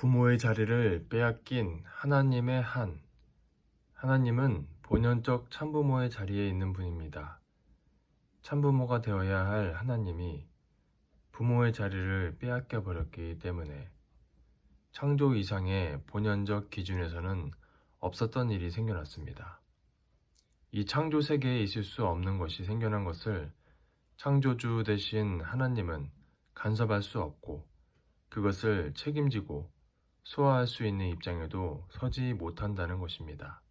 부모의 자리를 빼앗긴 하나님의 한. 하나님은 본연적 참부모의 자리에 있는 분입니다. 참부모가 되어야 할 하나님이 부모의 자리를 빼앗겨 버렸기 때문에 창조 이상의 본연적 기준에서는 없었던 일이 생겨났습니다. 이 창조 세계에 있을 수 없는 것이 생겨난 것을 창조주 대신 하나님은 간섭할 수 없고 그것을 책임지고 소화할 수 있는 입장에도 서지 못한다는 것입니다.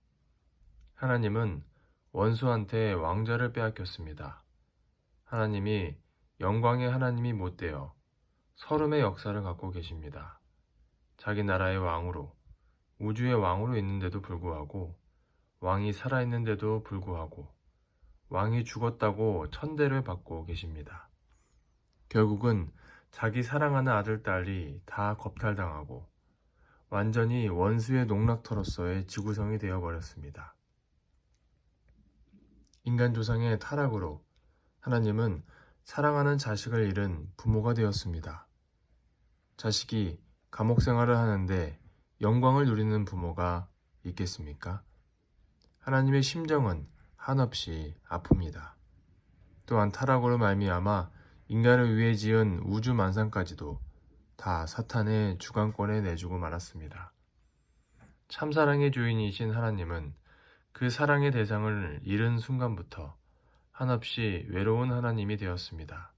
하나님은 원수한테 왕좌를 빼앗겼습니다. 하나님이 영광의 하나님이 못 되어 서름의 역사를 갖고 계십니다. 자기 나라의 왕으로, 우주의 왕으로 있는데도 불구하고, 왕이 살아있는데도 불구하고, 왕이 죽었다고 천대를 받고 계십니다. 결국은 자기 사랑하는 아들, 딸이 다 겁탈당하고 완전히 원수의 농락터로서의 지구성이 되어버렸습니다. 인간 조상의 타락으로 하나님은 사랑하는 자식을 잃은 부모가 되었습니다. 자식이 감옥 생활을 하는데 영광을 누리는 부모가 있겠습니까? 하나님의 심정은 한없이 아픕니다. 또한 타락으로 말미암아 인간을 위해 지은 우주 만상까지도 다 사탄의 주관권에 내주고 말았습니다. 참사랑의 주인이신 하나님은 그 사랑의 대상을 잃은 순간부터 한없이 외로운 하나님이 되었습니다.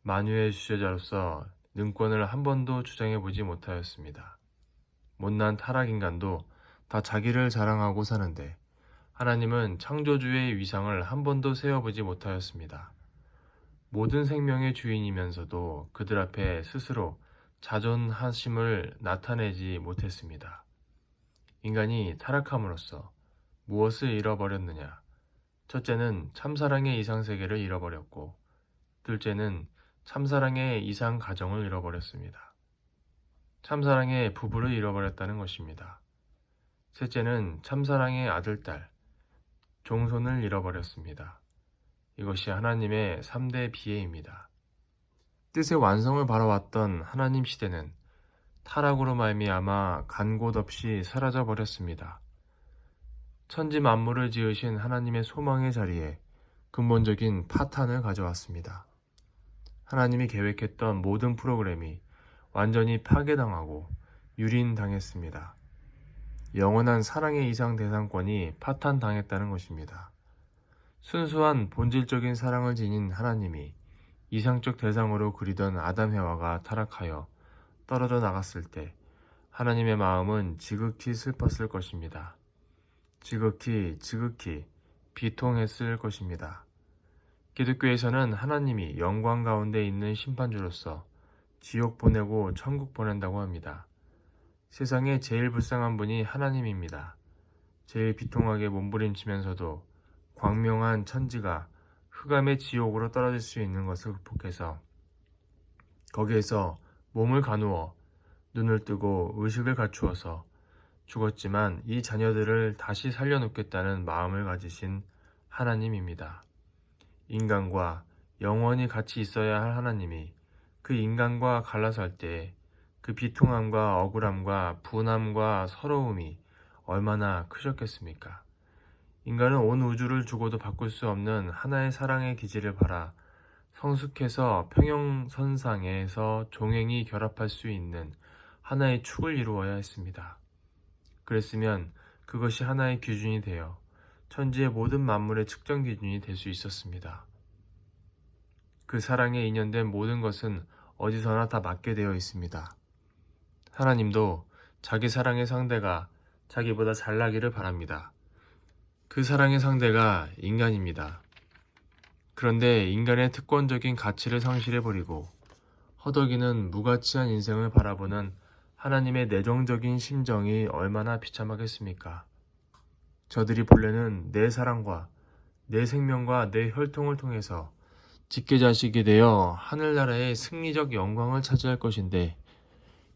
만유의 주제자로서 능권을 한 번도 주장해보지 못하였습니다. 못난 타락인간도 다 자기를 자랑하고 사는데 하나님은 창조주의 위상을 한 번도 세워보지 못하였습니다. 모든 생명의 주인이면서도 그들 앞에 스스로 자존하심을 나타내지 못했습니다. 인간이 타락함으로써 무엇을 잃어버렸느냐? 첫째는 참사랑의 이상세계를 잃어버렸고, 둘째는 참사랑의 이상 가정을 잃어버렸습니다. 참사랑의 부부를 잃어버렸다는 것입니다. 셋째는 참사랑의 아들, 딸, 종손을 잃어버렸습니다. 이것이 하나님의 3대 비애입니다. 뜻의 완성을 바라왔던 하나님 시대는 타락으로 말미암아 간 곳 없이 사라져 버렸습니다. 천지 만물을 지으신 하나님의 소망의 자리에 근본적인 파탄을 가져왔습니다. 하나님이 계획했던 모든 프로그램이 완전히 파괴당하고 유린당했습니다. 영원한 사랑의 이상 대상권이 파탄당했다는 것입니다. 순수한 본질적인 사랑을 지닌 하나님이 이상적 대상으로 그리던 아담해와가 타락하여 떨어져 나갔을 때 하나님의 마음은 지극히 슬펐을 것입니다. 지극히 비통했을 것입니다. 기독교에서는 하나님이 영광 가운데 있는 심판주로서 지옥 보내고 천국 보낸다고 합니다. 세상에 제일 불쌍한 분이 하나님입니다. 제일 비통하게 몸부림치면서도 광명한 천지가 흑암의 지옥으로 떨어질 수 있는 것을 극복해서 거기에서 몸을 가누어 눈을 뜨고 의식을 갖추어서 죽었지만 이 자녀들을 다시 살려놓겠다는 마음을 가지신 하나님입니다. 인간과 영원히 같이 있어야 할 하나님이 그 인간과 갈라설 때 그 비통함과 억울함과 분함과 서러움이 얼마나 크셨겠습니까? 인간은 온 우주를 주고도 바꿀 수 없는 하나의 사랑의 기질을 바라 성숙해서 평형선상에서 종행이 결합할 수 있는 하나의 축을 이루어야 했습니다. 그랬으면 그것이 하나의 기준이 되어 천지의 모든 만물의 측정 기준이 될 수 있었습니다. 그 사랑에 인연된 모든 것은 어디서나 다 맞게 되어 있습니다. 하나님도 자기 사랑의 상대가 자기보다 잘나기를 바랍니다. 그 사랑의 상대가 인간입니다. 그런데 인간의 특권적인 가치를 상실해버리고 허덕이는 무가치한 인생을 바라보는 하나님의 내정적인 심정이 얼마나 비참하겠습니까? 저들이 본래는 내 사랑과 내 생명과 내 혈통을 통해서 직계자식이 되어 하늘나라의 승리적 영광을 차지할 것인데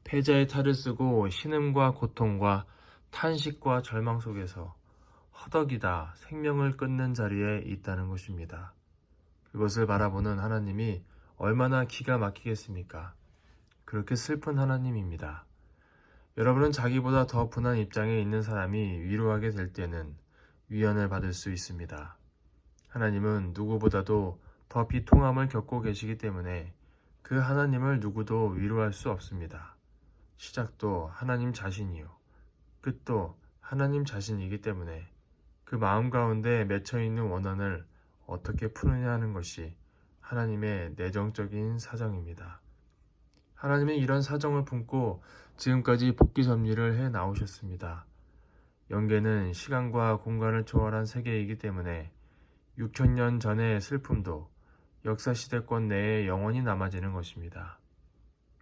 패자의 탈을 쓰고 신음과 고통과 탄식과 절망 속에서 허덕이다 생명을 끊는 자리에 있다는 것입니다. 그것을 바라보는 하나님이 얼마나 기가 막히겠습니까? 그렇게 슬픈 하나님입니다. 여러분은 자기보다 더 분한 입장에 있는 사람이 위로하게 될 때는 위안을 받을 수 있습니다. 하나님은 누구보다도 더 비통함을 겪고 계시기 때문에 그 하나님을 누구도 위로할 수 없습니다. 시작도 하나님 자신이요, 끝도 하나님 자신이기 때문에 그 마음 가운데 맺혀 있는 원한을 어떻게 푸느냐 하는 것이 하나님의 내정적인 사정입니다. 하나님은 이런 사정을 품고 지금까지 복귀 섭리를 해 나오셨습니다. 영계는 시간과 공간을 초월한 세계이기 때문에 6천년 전의 슬픔도 역사시대권 내에 영원히 남아지는 것입니다.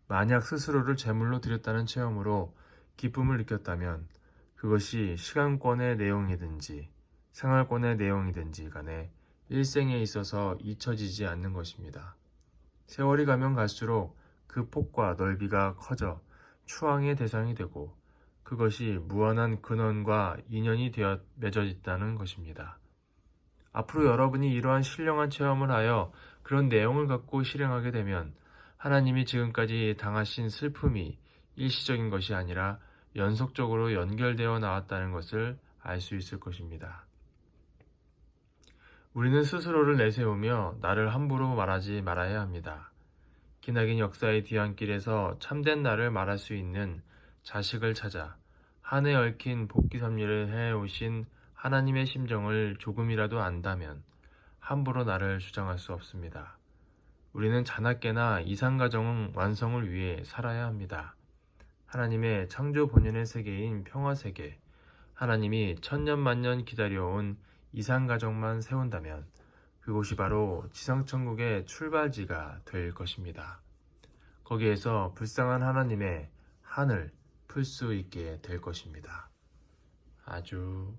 만약 스스로를 제물로 드렸다는 체험으로 기쁨을 느꼈다면 그것이 시간권의 내용이든지 생활권의 내용이든지 간에 일생에 있어서 잊혀지지 않는 것입니다. 세월이 가면 갈수록 그 폭과 넓이가 커져 추앙의 대상이 되고 그것이 무한한 근원과 인연이 되어 맺어 있다는 것입니다. 앞으로 여러분이 이러한 신령한 체험을 하여 그런 내용을 갖고 실행하게 되면 하나님이 지금까지 당하신 슬픔이 일시적인 것이 아니라 연속적으로 연결되어 나왔다는 것을 알 수 있을 것입니다. 우리는 스스로를 내세우며 나를 함부로 말하지 말아야 합니다. 기나긴 역사의 뒤안길에서 참된 나를 말할 수 있는 자식을 찾아 한에 얽힌 복귀 섭리를 해오신 하나님의 심정을 조금이라도 안다면 함부로 나를 주장할 수 없습니다. 우리는 자나깨나 이상가정 완성을 위해 살아야 합니다. 하나님의 창조 본연의 세계인 평화세계, 하나님이 천년만년 기다려온 이상가정만 세운다면 그곳이 바로 지상천국의 출발지가 될 것입니다. 거기에서 불쌍한 하나님의 한을 풀 수 있게 될 것입니다. 아주